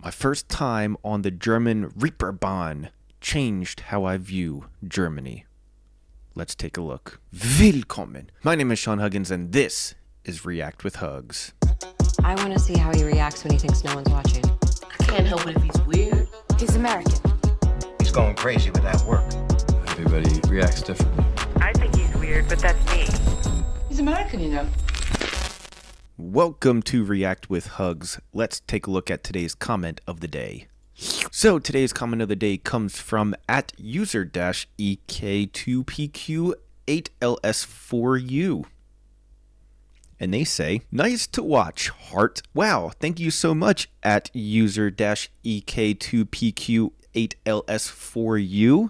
My first time on the German Reeperbahn changed how I view Germany. Let's take a look. Willkommen. My name is Sean Huggins, and this is React with Hugs. I want to see how he reacts when he thinks no one's watching. I can't help it if he's weird. He's American. He's going crazy with that work. Everybody reacts differently. I think he's weird, but that's me. He's American, you know. Welcome to React with Hugs. Let's take a look at today's comment of the day. So today's comment of the day comes from at user-ek2pq8ls4u. And they say, nice to watch, heart. Wow, thank you so much at user-ek2pq8ls4u.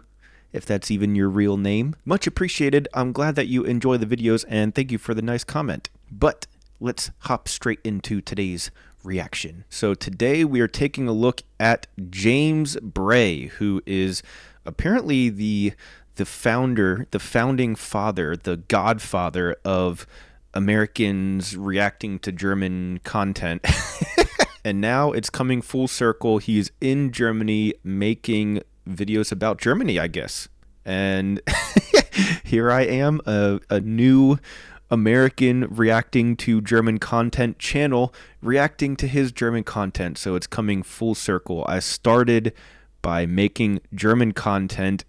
If that's even your real name. Much appreciated. I'm glad that you enjoy the videos and thank you for the nice comment. But let's hop straight into today's reaction. So today we are taking a look at James Bray, who is apparently the founding father, the godfather of Americans reacting to German content. And now it's coming full circle. He's in Germany making videos about Germany, I guess. And here I am, a new American reacting to German content channel, reacting to his German content. So it's coming full circle. I started by making German content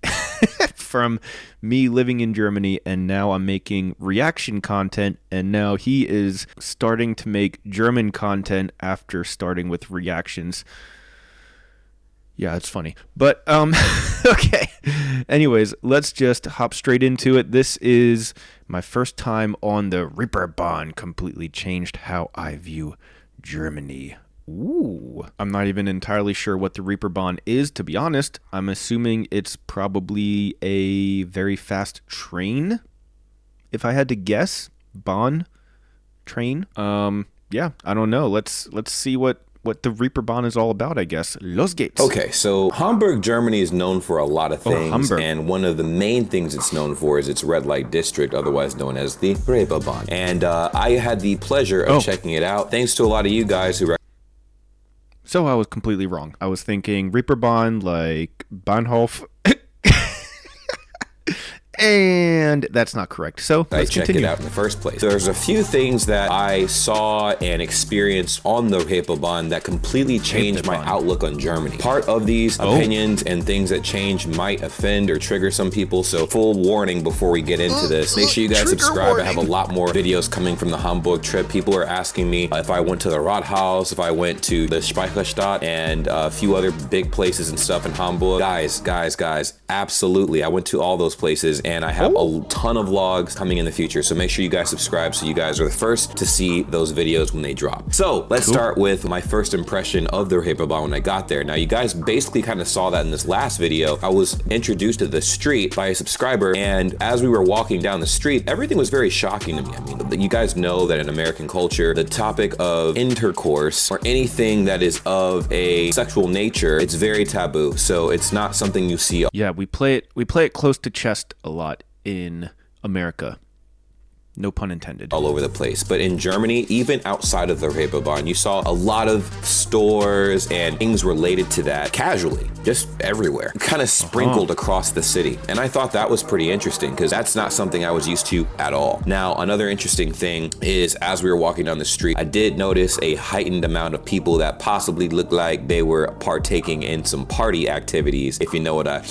from me living in Germany, and now I'm making reaction content, and now he is starting to make German content after starting with reactions. Yeah, it's funny. But, okay. Anyways, let's just hop straight into it. This is my first time on the Reeperbahn. Completely changed how I view Germany. Ooh. I'm not even entirely sure what the Reeperbahn is, to be honest. I'm assuming it's probably a very fast train. If I had to guess, Bahn train. Yeah, I don't know. Let's see what the Reeperbahn is all about, I guess. Los geht's. Okay, so Hamburg, Germany is known for a lot of things, Hamburg. and one of the main things it's known for is its red light district, otherwise known as the Reeperbahn. And I had the pleasure of checking it out, thanks to a lot of you guys who... So I was completely wrong. I was thinking Reeperbahn, like Bahnhof. And that's not correct. So I checked it out in the first place. There's a few things that I saw and experienced on the Reeperbahn that completely changed my outlook on Germany. Part of these opinions and things that change might offend or trigger some people, so full warning before we get into this. Make sure you guys subscribe. I have a lot more videos coming from the Hamburg trip. People are asking me if I went to the Rathaus, if I went to the Speicherstadt, and a few other big places and stuff in Hamburg. Guys, absolutely. I went to all those places, and I have a ton of vlogs coming in the future, so make sure you guys subscribe so you guys are the first to see those videos when they drop. So let's start with my first impression of the Reeperbahn when I got there. Now you guys basically kind of saw that in this last video. I was introduced to the street by a subscriber, and as we were walking down the street, everything was very shocking to me. I mean, you guys know that in American culture, the topic of intercourse or anything that is of a sexual nature, it's very taboo. So it's not something you see. Yeah, we play it close to chest a lot in America. No pun intended. All over the place. But in Germany, even outside of the Reeperbahn, you saw a lot of stores and things related to that casually, just everywhere, kind of sprinkled across the city. And I thought that was pretty interesting because that's not something I was used to at all. Now, another interesting thing is as we were walking down the street, I did notice a heightened amount of people that possibly looked like they were partaking in some party activities, if you know what I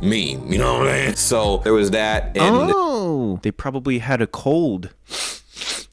mean, you know what I mean? So there was that. And they probably had a cold.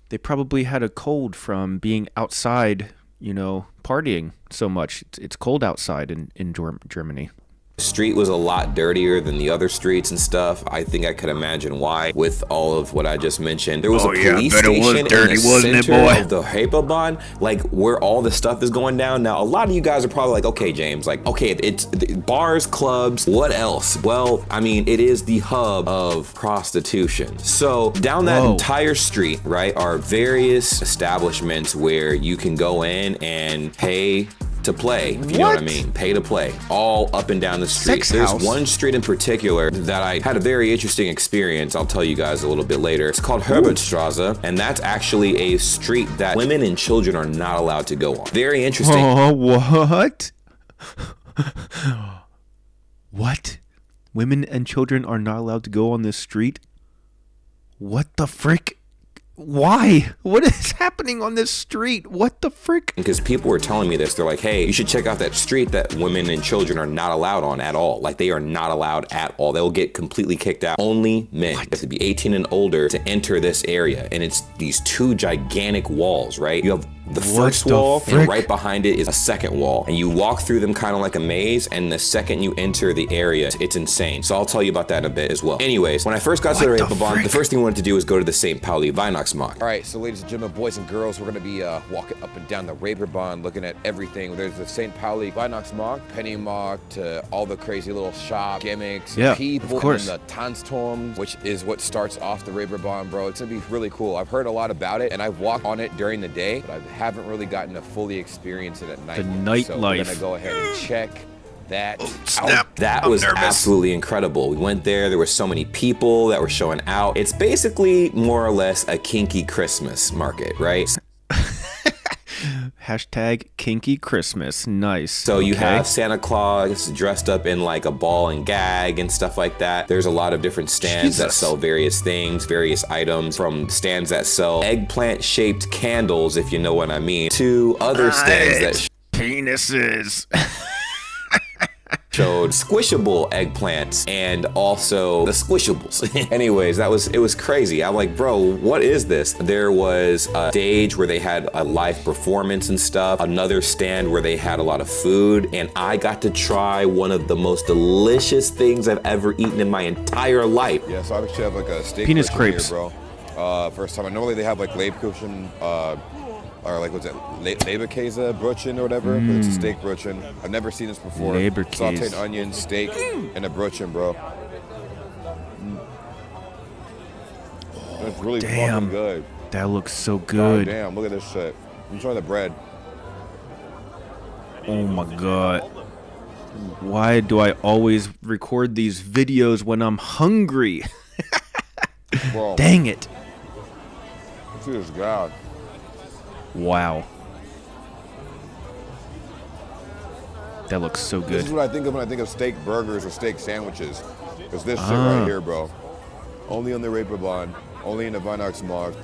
They probably had a cold from being outside, you know, partying so much. It's cold outside in Germany. The street was a lot dirtier than the other streets and stuff. I think I could imagine why with all of what I just mentioned. There was a police station in the center of the Reeperbahn, like where all the stuff is going down. Now, a lot of you guys are probably like, okay, James, like, okay, it's bars, clubs, what else? Well, I mean, it is the hub of prostitution. So down that entire street, right, are various establishments where you can go in and pay to play, if you know what I mean. Pay to play, all up and down the street. There's one street in particular that I had a very interesting experience. I'll tell you guys a little bit later. It's called Herbertstraße, and that's actually a street that women and children are not allowed to go on. Very interesting. Oh, what? What? Women and children are not allowed to go on this street? What the frick? Why? What is happening on this street? What the frick? Because people were telling me this. They're like, hey, you should check out that street that women and children are not allowed on at all. Like, they are not allowed at all. They'll get completely kicked out. Only men. You have to be 18 and older to enter this area. And it's these two gigantic walls, right? You have the first wall, and right behind it is a second wall. And you walk through them kind of like a maze, and the second you enter the area, it's insane. So I'll tell you about that in a bit as well. Anyways, when I first got to the Reeperbahn, the first thing I wanted to do was go to the St. Pauli Weihnachtsmarkt. All right, so ladies and gentlemen, boys and girls, we're gonna be walking up and down the Reeperbahn, looking at everything. There's the St. Pauli Weihnachtsmarkt, Pennymarkt, all the crazy little shop gimmicks, people, of course. and the Tanzturm, which is what starts off the Reeperbahn, bro. It's gonna be really cool. I've heard a lot about it, and I've walked on it during the day, but I haven't really gotten to fully experience it at night. The nightlife. So we're gonna go ahead and check that snap. That was absolutely incredible. We went there were so many people that were showing out. It's basically more or less a kinky Christmas market, right? Hashtag kinky Christmas. Nice. So you have Santa Claus dressed up in like a ball and gag and stuff like that. There's a lot of different stands that sell various things, various items, from stands that sell eggplant shaped candles, if you know what I mean, to other stands that penises. showed squishable eggplants and also the squishables. Anyways, it was crazy. I'm like, bro, what is this? There was a stage where they had a live performance and stuff, another stand where they had a lot of food, and I got to try one of the most delicious things I've ever eaten in my entire life. Yeah, so I actually have like a steak penis crepes here, bro. First time. Normally they have like Leibkuchen, or like what's it, Leberkäse Brötchen or whatever, but it's a steak Brötchen. I've never seen this before. Sauteed onion, steak, and a Brötchen, bro. It's really fucking good. That looks so good. God damn, look at this shit. Enjoy the bread. Oh my god. Why do I always record these videos when I'm hungry? Bro, dang it. Cheers, God. Wow. That looks so good. This is what I think of when I think of steak burgers or steak sandwiches. Because this shit right here, bro. Only on the Reeperbahn, only in the Weihnachtsmarkt,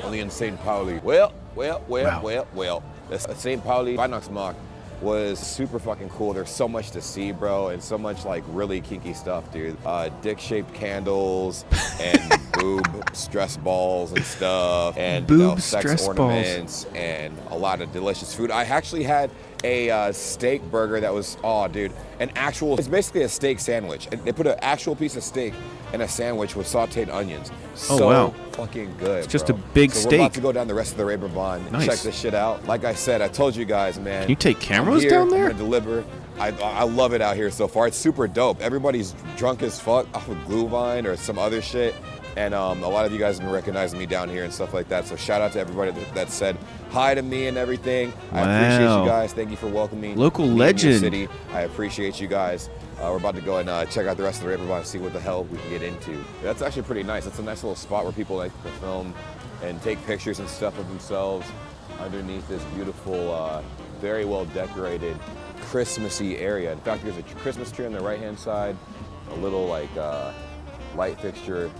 only in St. Pauli. Well. The St. Pauli Weihnachtsmarkt was super fucking cool. There's so much to see, bro, and so much like really kinky stuff, dude. Dick-shaped candles and boob stress balls and stuff, and sex ornaments and a lot of delicious food. I actually had a steak burger that was, it's basically a steak sandwich. And they put an actual piece of steak in a sandwich with sauteed onions. Fucking good. It's just a big steak. We're about to go down the rest of the Reeperbahn and check this shit out. Like I said, I told you guys, man. Can you take cameras down there? I'm gonna deliver. I love it out here so far. It's super dope. Everybody's drunk as fuck off of Glühwein or some other shit. And a lot of you guys have been recognizing me down here and stuff like that. So shout out to everybody that said hi to me and everything. I appreciate you guys. Thank you for welcoming me. Local legend. City. I appreciate you guys. We're about to go and check out the rest of the Reeperbahn and see what the hell we can get into. That's actually pretty nice. It's a nice little spot where people like to film and take pictures and stuff of themselves underneath this beautiful, very well decorated Christmassy area. In fact, there's a Christmas tree on the right-hand side, a little like light fixture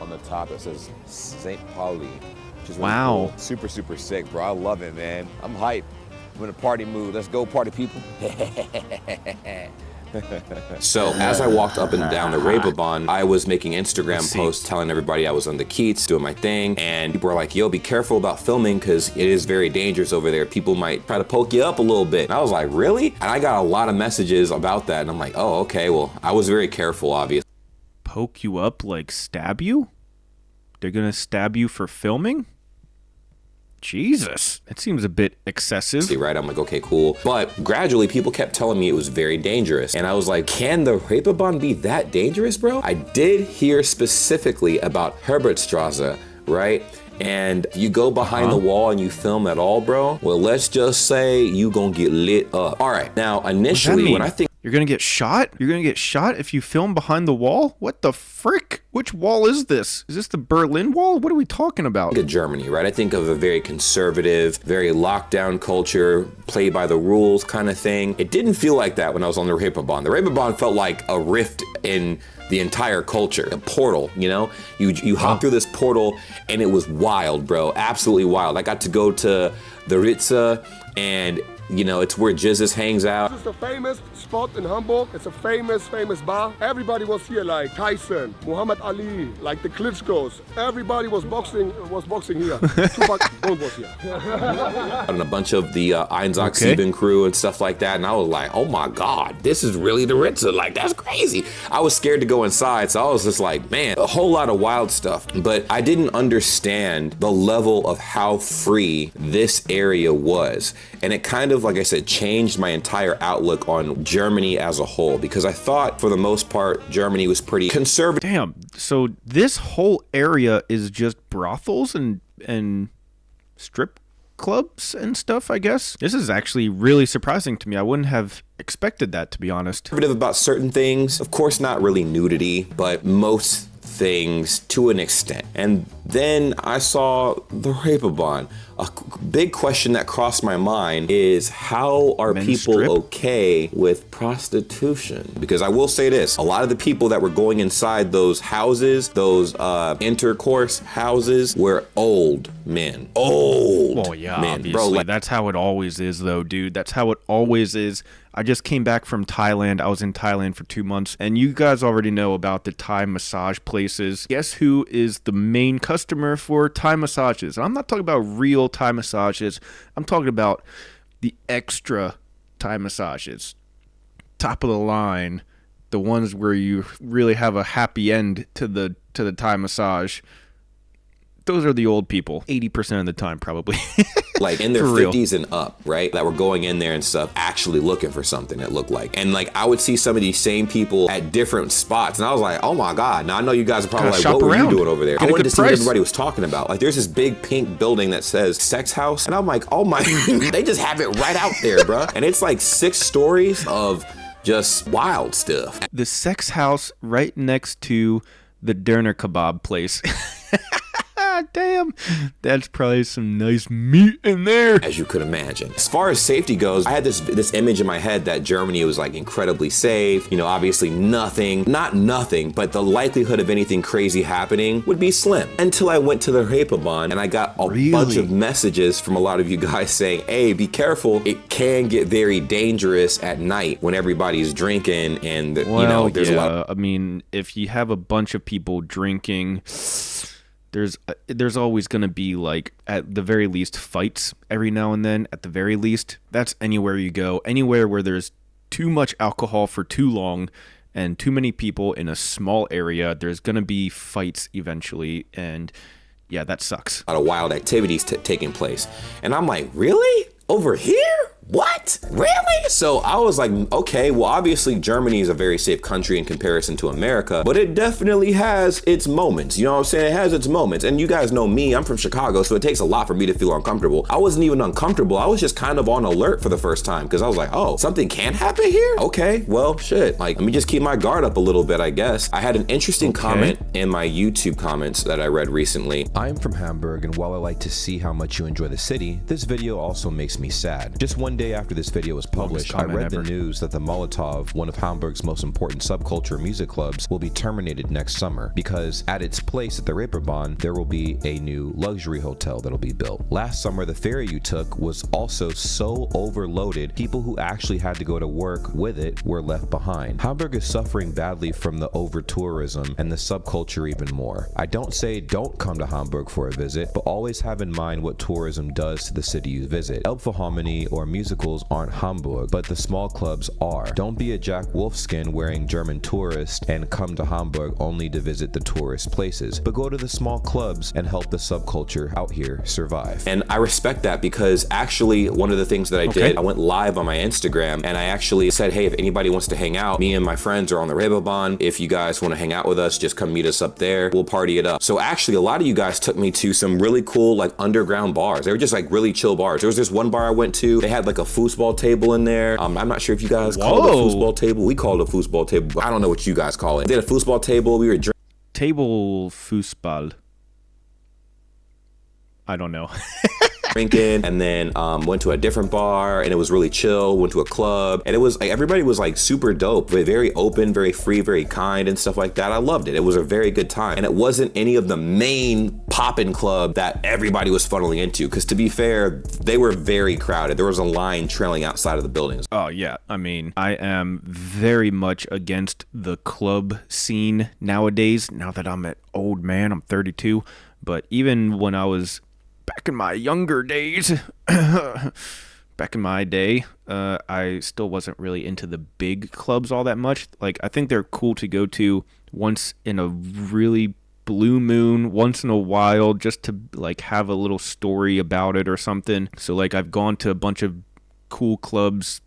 on the top that says St. Pauli, which is really cool. Super, super sick, bro. I love it, man. I'm hyped. I'm in a party mood. Let's go, party people. So as I walked up and down the Reeperbahn, I was making Instagram posts telling everybody I was on the Keats doing my thing, and people were like, yo, be careful about filming because it is very dangerous over there. People might try to poke you up a little bit. And I was like, really? And I got a lot of messages about that, and I'm like, oh, okay, well, I was very careful, obviously. Poke you up, like stab you? They're gonna stab you for filming? Jesus, that seems a bit excessive. Right, I'm like, okay, cool. But gradually, people kept telling me it was very dangerous. And I was like, can the Reeperbahn be that dangerous, bro? I did hear specifically about Herbertstraße, right? And you go behind the wall and you film at all, bro? Well, let's just say you gonna get lit up. All right, now initially when I think You're gonna get shot? You're gonna get shot if you film behind the wall? What the frick? Which wall is this? Is this the Berlin Wall? What are we talking about? I think of Germany, right? I think of a very conservative, very lockdown culture, play by the rules kind of thing. It didn't feel like that when I was on the Reeperbahn. The Reeperbahn felt like a rift in the entire culture, a portal, you know? You hop through this portal and it was wild, bro, absolutely wild. I got to go to the Ritze and you know, it's where Jesus hangs out. This is the famous spot in Hamburg. It's a famous bar. Everybody was here, like Tyson, Muhammad Ali, like the Klitschko's. Everybody was boxing here. Tupac Bond was here. And a bunch of the Einsatzsieben crew and stuff like that. And I was like, oh my God, this is really the Ritze. Like, that's crazy. I was scared to go inside. So I was just like, man, a whole lot of wild stuff. But I didn't understand the level of how free this area was. And it kind of, like I said, changed my entire outlook on Germany as a whole, because I thought for the most part Germany was pretty conservative. Damn, so this whole area is just brothels and strip clubs and stuff, I guess? This is actually really surprising to me. I wouldn't have expected that, to be honest. Conservative about certain things, of course not really nudity, but most things to an extent. And then I saw the Reeperbahn. A big question that crossed my mind is, how are people okay with prostitution? Because I will say this, a lot of the people that were going inside those houses, those intercourse houses, were old men. Old well, yeah, men. obviously. Bro, like, that's how it always is, though, dude. That's how it always is. I just came back from Thailand. I was in Thailand for 2 months, and you guys already know about the Thai massage places. Guess who is the main customer for Thai massages? I'm not talking about real Thai massages. I'm talking about the extra Thai massages. Top of the line, the ones where you really have a happy end to the Thai massage. Those are the old people, 80% of the time, probably. Like in their 50s and up, right? That were going in there and stuff, actually looking for something, it looked like. And like, I would see some of these same people at different spots. And I was like, oh my God. Now I know you guys are probably like, what were you doing over there? I wanted to see what everybody was talking about. Like, there's this big pink building that says sex house. And I'm like, oh my, they just have it right out there, bro. And it's like 6 stories of just wild stuff. The sex house right next to the Döner kebab place. Damn, that's probably some nice meat in there. As you could imagine. As far as safety goes, I had this image in my head that Germany was like incredibly safe. You know, obviously not nothing, but the likelihood of anything crazy happening would be slim. Until I went to the Reeperbahn and I got a bunch of messages from a lot of you guys saying, hey, be careful. It can get very dangerous at night when everybody's drinking and, you know, there's a lot. I mean, if you have a bunch of people drinking, there's always going to be, like, at the very least, fights every now and then. At the very least, that's anywhere you go. Anywhere where there's too much alcohol for too long and too many people in a small area, there's going to be fights eventually. And yeah, that sucks. A lot of wild activities taking place. And I'm like, really? Over here? What? Really? So I was like, okay, well, obviously Germany is a very safe country in comparison to America, but it definitely has its moments. You know what I'm saying? It has its moments. And you guys know me, I'm from Chicago, so it takes a lot for me to feel uncomfortable. I wasn't even uncomfortable. I was just kind of on alert for the first time because I was like, oh, something can happen here? Okay, well, shit. Like, let me just keep my guard up a little bit, I guess. I had an interesting comment in my YouTube comments that I read recently. I'm from Hamburg, and while I like to see how much you enjoy the city, this video also makes me sad. Just one day after this video was published, I read the news that the Molotov, one of Hamburg's most important subculture music clubs, will be terminated next summer because at its place at the Reeperbahn, there will be a new luxury hotel that'll be built. Last summer, the ferry you took was also so overloaded, people who actually had to go to work with it were left behind. Hamburg is suffering badly from the over-tourism and the subculture even more. I don't say don't come to Hamburg for a visit, but always have in mind what tourism does to the city you visit. Elbphilharmonie or musicals aren't Hamburg, but the small clubs are. Don't be a Jack Wolfskin wearing German tourist and come to Hamburg only to visit the tourist places, but go to the small clubs and help the subculture out here survive. And I respect that because actually one of the things that I did, I went live on my Instagram and I actually said, hey, if anybody wants to hang out, me and my friends are on the Reeperbahn. If you guys want to hang out with us, just come meet us up there. We'll party it up. So actually a lot of you guys took me to some really cool like underground bars. They were just like really chill bars. There was this one bar I went to, they had like like a foosball table in there. I'm not sure if you guys call it a foosball table. We call it a foosball table, but I don't know what you guys call it. They had a foosball table. We were drinking. Table foosball. I don't know. Drinking, and then went to a different bar, and it was really chill. Went to a club, and it was like everybody was like super dope, very open, very free, very kind, and stuff like that. I loved it. It was a very good time, and it wasn't any of the main poppin' club that everybody was funneling into. Because to be fair, they were very crowded. There was a line trailing outside of the buildings. Oh yeah, I mean, I am very much against the club scene nowadays. Now that I'm an old man, I'm 32, but even when I was back in my younger days, back in my day, I still wasn't really into the big clubs all that much. Like, I think they're cool to go to once in a really blue moon, once in a while, just to like have a little story about it or something. So like, I've gone to a bunch of cool clubs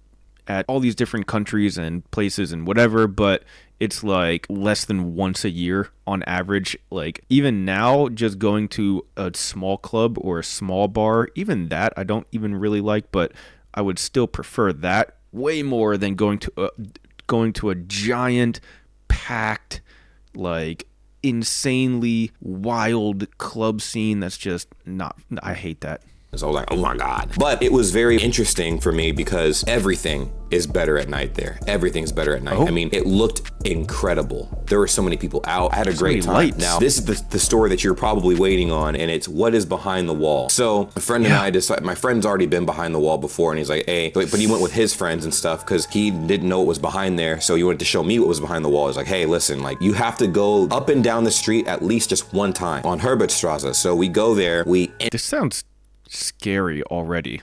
at all these different countries and places and whatever, but it's like less than once a year on average. Like, even now, just going to a small club or a small bar, even that I don't even really like, but I would still prefer that way more than going to a giant, packed, like insanely wild club scene. That's just not, I hate that. So I was like, oh my God. But it was very interesting for me because everything is better at night there. Everything's better at night. I mean, it looked incredible. There were so many people out. I had a great time. Lights. Now, this is the story that you're probably waiting on, and it's what is behind the wall. So a friend and I decided, my friend's already been behind the wall before, and he's like, hey, but he went with his friends and stuff because he didn't know what was behind there. So he wanted to show me what was behind the wall. He's like, hey, listen, like, you have to go up and down the street at least just one time on Herbertstraße. So we go there. This sounds scary already.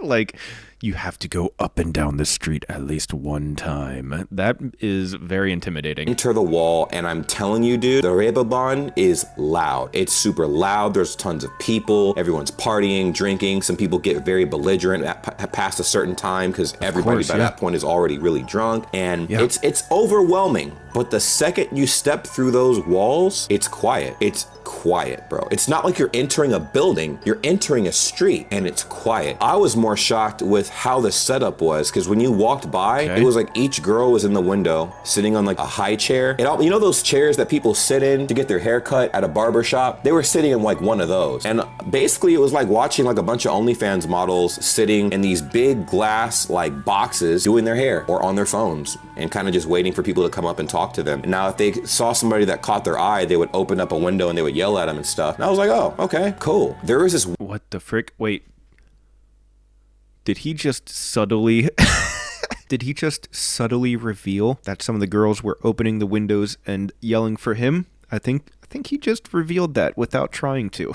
Like, you have to go up and down the street at least one time. That is very intimidating. Enter the wall, and I'm telling you, dude, the Reeperbahn is loud. It's super loud. There's tons of people. Everyone's partying, drinking. Some people get very belligerent past a certain time because everybody by that point is already really drunk, and it's overwhelming. But the second you step through those walls, it's quiet. It's quiet, bro. It's not like you're entering a building. You're entering a street, and it's quiet. I was more shocked with how the setup was, because when you walked by, it was like each girl was in the window sitting on like a high chair. You know those chairs that people sit in to get their hair cut at a barber shop? They were sitting in like one of those. And basically it was like watching like a bunch of OnlyFans models sitting in these big glass like boxes doing their hair or on their phones and kind of just waiting for people to come up and talk to them. And now if they saw somebody that caught their eye, they would open up a window and they would yell at them and stuff. And I was like, oh, okay, cool. There was this. What the frick? Wait. Did he just subtly reveal that some of the girls were opening the windows and yelling for him? I think he just revealed that without trying to.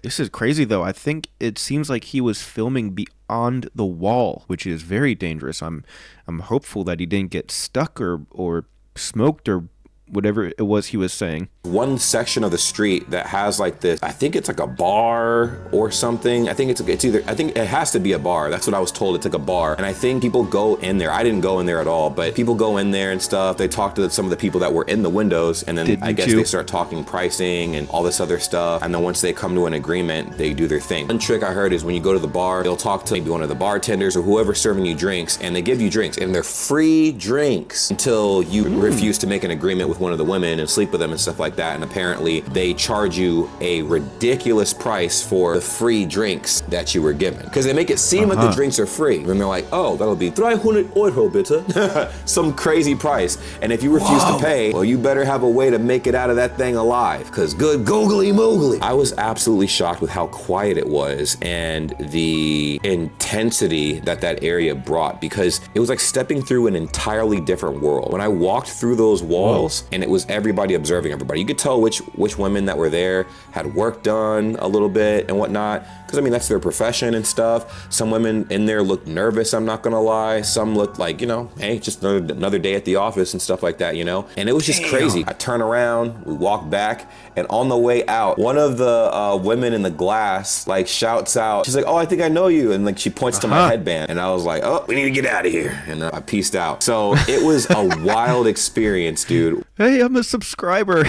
This is crazy though. I think it seems like he was filming beyond the wall, which is very dangerous. I'm hopeful that he didn't get stuck or smoked or whatever it was he was saying. One section of the street that has like this, I think it's like a bar or something. I think it has to be a bar. That's what I was told. It's like a bar. And I think people go in there. I didn't go in there at all, but people go in there and stuff. They talk to some of the people that were in the windows, and then I guess they start talking pricing and all this other stuff. And then once they come to an agreement, they do their thing. One trick I heard is when you go to the bar, they'll talk to maybe one of the bartenders or whoever's serving you drinks, and they give you drinks, and they're free drinks until you refuse to make an agreement with one of the women and sleep with them and stuff like that. And apparently they charge you a ridiculous price for the free drinks that you were given, because they make it seem like the drinks are free, and they're like, oh, that'll be 300 euro bitte. Some crazy price. And if you refuse to pay, well, you better have a way to make it out of that thing alive, because good googly moogly. I was absolutely shocked with how quiet it was and the intensity that area brought, because it was like stepping through an entirely different world. When I walked through those walls, and it was everybody observing everybody. You could tell which women that were there had work done a little bit and whatnot, because I mean, that's their profession and stuff. Some women in there looked nervous, I'm not gonna lie. Some looked like, you know, hey, just another day at the office and stuff like that, you know? And it was just crazy. I turn around, we walk back, and on the way out, one of the women in the glass like shouts out, she's like, oh, I think I know you. And like she points to my headband, and I was like, oh, we need to get out of here. And I peaced out. So it was a wild experience, dude. Hey, I'm a subscriber.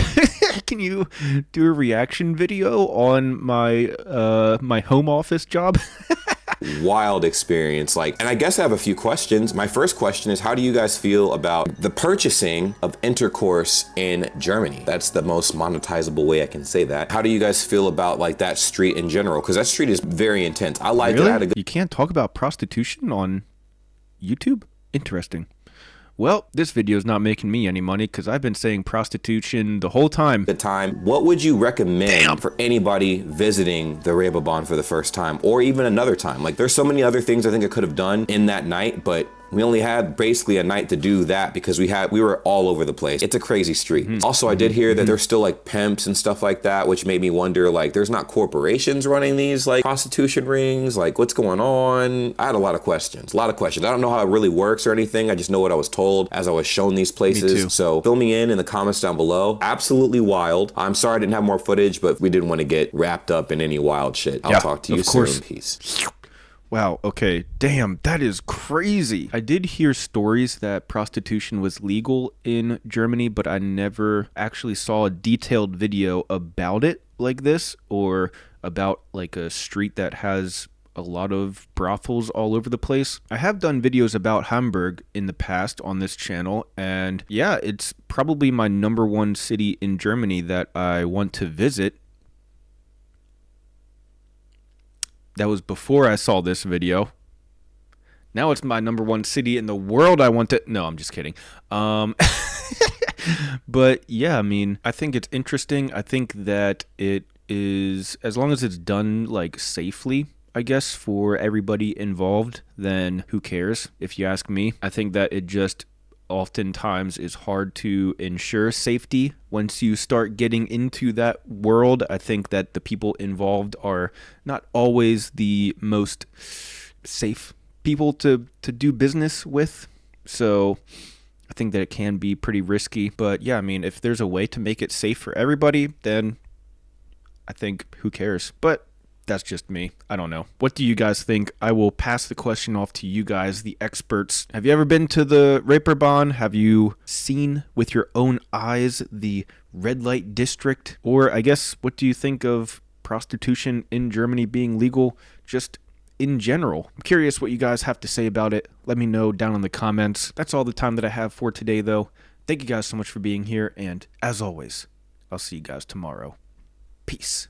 Can you do a reaction video on my my home office job? wild experience. Like, and I guess I have a few questions. My first question is, how do you guys feel about the purchasing of intercourse in Germany? That's the most monetizable way I can say that. How do you guys feel about like that street in general? Because that street is very intense. I like it. You can't talk about prostitution on YouTube? Interesting. Well, this video is not making me any money because I've been saying prostitution the whole time. What would you recommend for anybody visiting the Reeperbahn for the first time, or even another time? Like, there's so many other things I think I could have done in that night, but we only had basically a night to do that because we were all over the place. It's a crazy street. Also, I did hear that there's still like pimps and stuff like that, which made me wonder, like, there's not corporations running these like prostitution rings, like what's going on? I had a lot of questions. I don't know how it really works or anything. I just know what I was told as I was shown these places. So fill me in the comments down below. Absolutely wild. I'm sorry I didn't have more footage, but we didn't want to get wrapped up in any wild shit. I'll talk to you soon. Peace. Wow, okay. Damn, that is crazy. I did hear stories that prostitution was legal in Germany, but I never actually saw a detailed video about it like this, or about like a street that has a lot of brothels all over the place. I have done videos about Hamburg in the past on this channel, and yeah, it's probably my #1 city in Germany that I want to visit. That was before I saw this video. Now it's my #1 city in the world I want to... No, I'm just kidding. But yeah, I mean, I think it's interesting. I think that it is, as long as it's done like safely, I guess, for everybody involved, then who cares, if you ask me. I think that it just oftentimes is hard to ensure safety once you start getting into that world. I think that the people involved are not always the most safe people to do business with, so I think that it can be pretty risky. But yeah, I mean, if there's a way to make it safe for everybody, then I think who cares. But that's just me. I don't know. What do you guys think? I will pass the question off to you guys, the experts. Have you ever been to the Reeperbahn? Have you seen with your own eyes the red light district? Or I guess, what do you think of prostitution in Germany being legal just in general? I'm curious what you guys have to say about it. Let me know down in the comments. That's all the time that I have for today, though. Thank you guys so much for being here, and as always, I'll see you guys tomorrow. Peace.